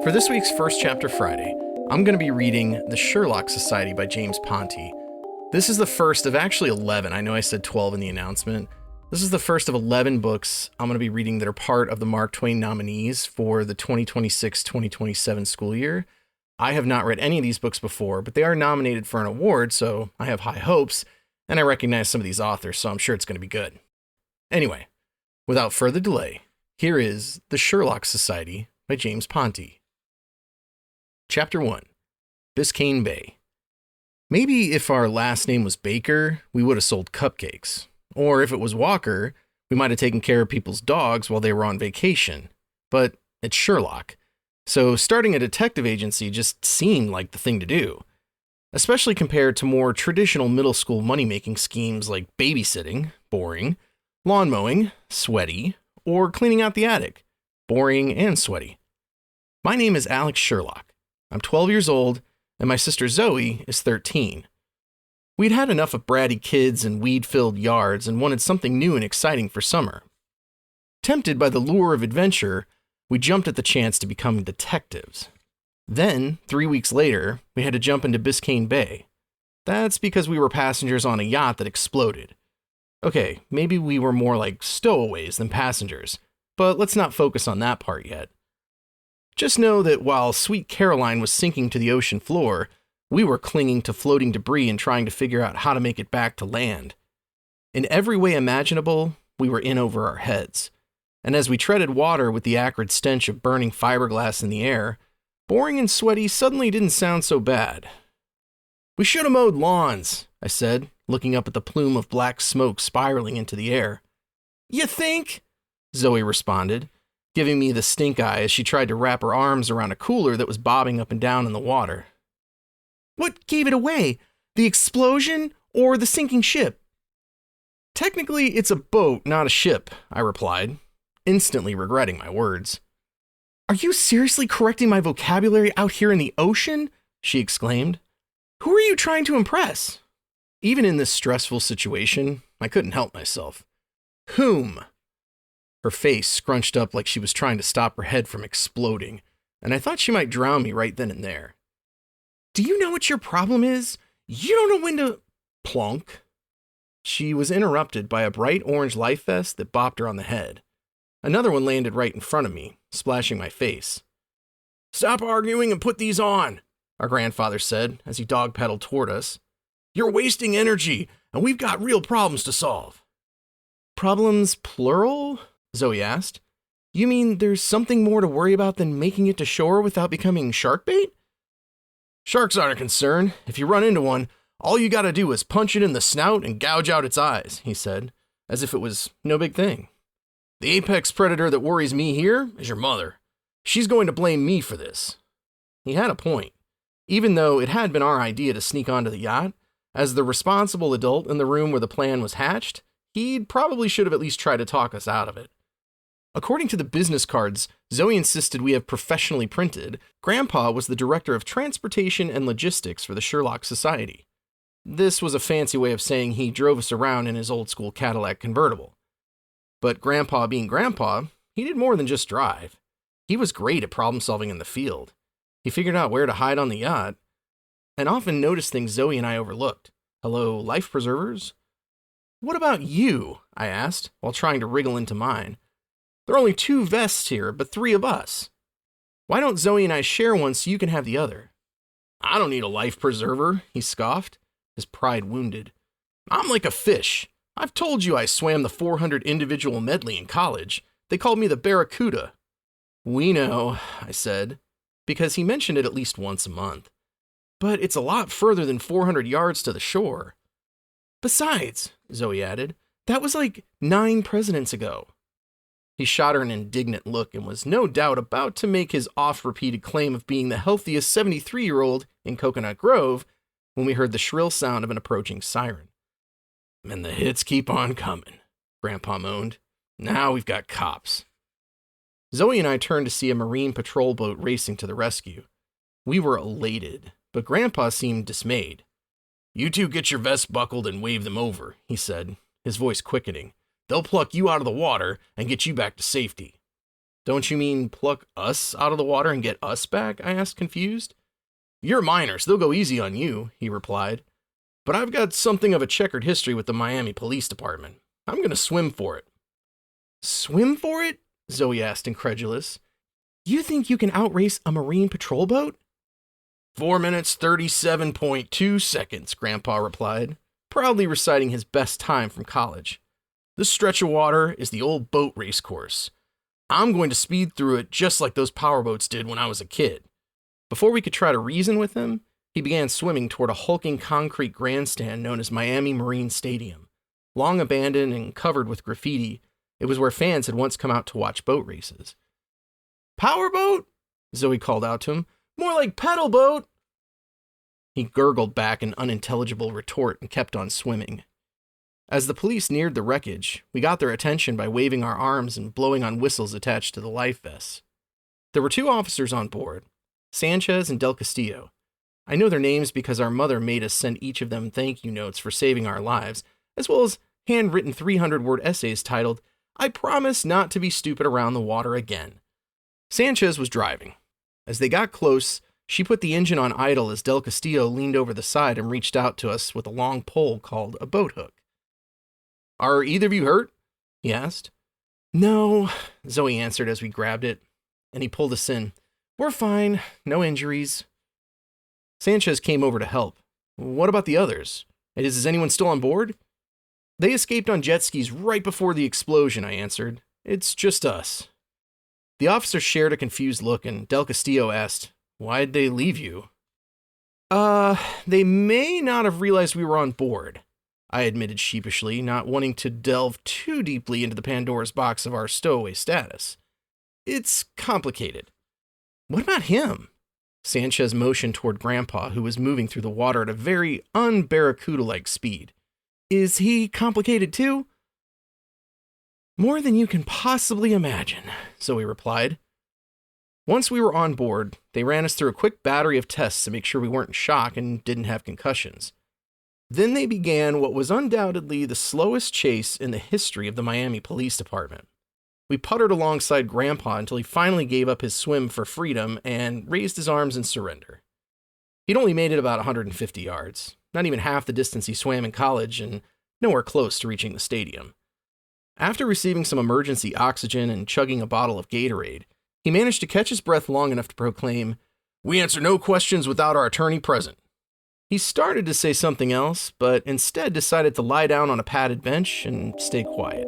For this week's First Chapter Friday, I'm going to be reading The Sherlock Society by James Ponti. This is the first of actually 11. I know I said 12 in the announcement. This is the first of 11 books I'm going to be reading that are part of the Mark Twain nominees for the 2026-2027 school year. I have not read any of these books before, but they are nominated for an award, so I have high hopes, and I recognize some of these authors, so I'm sure it's going to be good. Anyway, without further delay, here is The Sherlock Society by James Ponti. Chapter 1, Biscayne Bay. Maybe if our last name was Baker, we would have sold cupcakes. Or if it was Walker, we might have taken care of people's dogs while they were on vacation. But it's Sherlock, so starting a detective agency just seemed like the thing to do. Especially compared to more traditional middle school money-making schemes like babysitting, boring, lawn mowing, sweaty, or cleaning out the attic, boring and sweaty. My name is Alex Sherlock. I'm 12 years old, and my sister Zoe is 13. We'd had enough of bratty kids and weed-filled yards and wanted something new and exciting for summer. Tempted by the lure of adventure, we jumped at the chance to become detectives. Then, 3 weeks later, we had to jump into Biscayne Bay. That's because we were passengers on a yacht that exploded. Okay, maybe we were more like stowaways than passengers, but let's not focus on that part yet. Just know that while Sweet Caroline was sinking to the ocean floor, we were clinging to floating debris and trying to figure out how to make it back to land. In every way imaginable, we were in over our heads. And as we treaded water with the acrid stench of burning fiberglass in the air, boring and sweaty suddenly didn't sound so bad. "We should have mowed lawns," I said, looking up at the plume of black smoke spiraling into the air. "You think?" Zoe responded, giving me the stink eye as she tried to wrap her arms around a cooler that was bobbing up and down in the water. "What gave it away? The explosion or the sinking ship?" "Technically, it's a boat, not a ship," I replied, instantly regretting my words. "Are you seriously correcting my vocabulary out here in the ocean?" she exclaimed. "Who are you trying to impress?" Even in this stressful situation, I couldn't help myself. "Whom?" Her face scrunched up like she was trying to stop her head from exploding, and I thought she might drown me right then and there. "Do you know what your problem is? You don't know when to—" Plonk. She was interrupted by a bright orange life vest that bopped her on the head. Another one landed right in front of me, splashing my face. "Stop arguing and put these on," our grandfather said as he dog-pedaled toward us. "You're wasting energy, and we've got real problems to solve." "Problems plural?" Zoe asked. "You mean there's something more to worry about than making it to shore without becoming shark bait?" "Sharks aren't a concern. If you run into one, all you gotta do is punch it in the snout and gouge out its eyes," he said, as if it was no big thing. "The apex predator that worries me here is your mother. She's going to blame me for this." He had a point. Even though it had been our idea to sneak onto the yacht, as the responsible adult in the room where the plan was hatched, he probably should have at least tried to talk us out of it. According to the business cards Zoe insisted we have professionally printed, Grandpa was the director of transportation and logistics for the Sherlock Society. This was a fancy way of saying he drove us around in his old-school Cadillac convertible. But Grandpa being Grandpa, he did more than just drive. He was great at problem-solving in the field. He figured out where to hide on the yacht, and often noticed things Zoe and I overlooked. "Hello, life preservers?" "What about you?" I asked, while trying to wriggle into mine. "There are only 2 vests here, but 3 of us. Why don't Zoe and I share one so you can have the other?" "I don't need a life preserver," he scoffed, his pride wounded. "I'm like a fish. I've told you I swam the 400 individual medley in college. They called me the Barracuda." "We know," I said, because he mentioned it at least once a month. "But it's a lot further than 400 yards to the shore." "Besides," Zoe added, "that was like 9 presidents ago." He shot her an indignant look and was no doubt about to make his oft-repeated claim of being the healthiest 73-year-old in Coconut Grove when we heard the shrill sound of an approaching siren. "And the hits keep on coming," Grandpa moaned. "Now we've got cops." Zoe and I turned to see a Marine patrol boat racing to the rescue. We were elated, but Grandpa seemed dismayed. "You 2 get your vests buckled and wave them over," he said, his voice quickening. "They'll pluck you out of the water and get you back to safety." Don't you mean pluck us out of the water and get us back? I asked, confused. You're minors, they'll go easy on you, he replied. But I've got something of a checkered history with the Miami Police Department. I'm going to swim for it. Swim for it? Zoe asked, incredulous. You think you can outrace a Marine patrol boat? 4 minutes, 37.2 seconds, Grandpa replied, proudly reciting his best time from college. This stretch of water is the old boat race course. I'm going to speed through it just like those powerboats did when I was a kid. Before we could try to reason with him, he began swimming toward a hulking concrete grandstand known as Miami Marine Stadium. Long abandoned and covered with graffiti, it was where fans had once come out to watch boat races. Powerboat? Zoe called out to him. More like pedal boat. He gurgled back an unintelligible retort and kept on swimming. As the police neared the wreckage, we got their attention by waving our arms and blowing on whistles attached to the life vests. There were 2 officers on board, Sanchez and Del Castillo. I know their names because our mother made us send each of them thank you notes for saving our lives, as well as handwritten 300-word essays titled, I promise not to be stupid around the water again. Sanchez was driving. As they got close, she put the engine on idle as Del Castillo leaned over the side and reached out to us with a long pole called a boat hook. Are either of you hurt? He asked. No, Zoe answered as we grabbed it, and he pulled us in. We're fine, no injuries. Sanchez came over to help. What about the others? Is anyone still on board? They escaped on jet skis right before the explosion, I answered. It's just us. The officer shared a confused look, and Del Castillo asked, Why'd they leave you? They may not have realized we were on board, I admitted sheepishly, not wanting to delve too deeply into the Pandora's box of our stowaway status. It's complicated. What about him? Sanchez motioned toward Grandpa, who was moving through the water at a very un-barracuda-like speed. Is he complicated too? More than you can possibly imagine, Zoe replied. Once we were on board, they ran us through a quick battery of tests to make sure we weren't in shock and didn't have concussions. Then they began what was undoubtedly the slowest chase in the history of the Miami Police Department. We puttered alongside Grandpa until he finally gave up his swim for freedom and raised his arms in surrender. He'd only made it about 150 yards, not even half the distance he swam in college and nowhere close to reaching the stadium. After receiving some emergency oxygen and chugging a bottle of Gatorade, he managed to catch his breath long enough to proclaim, We answer no questions without our attorney present. He started to say something else, but instead decided to lie down on a padded bench and stay quiet.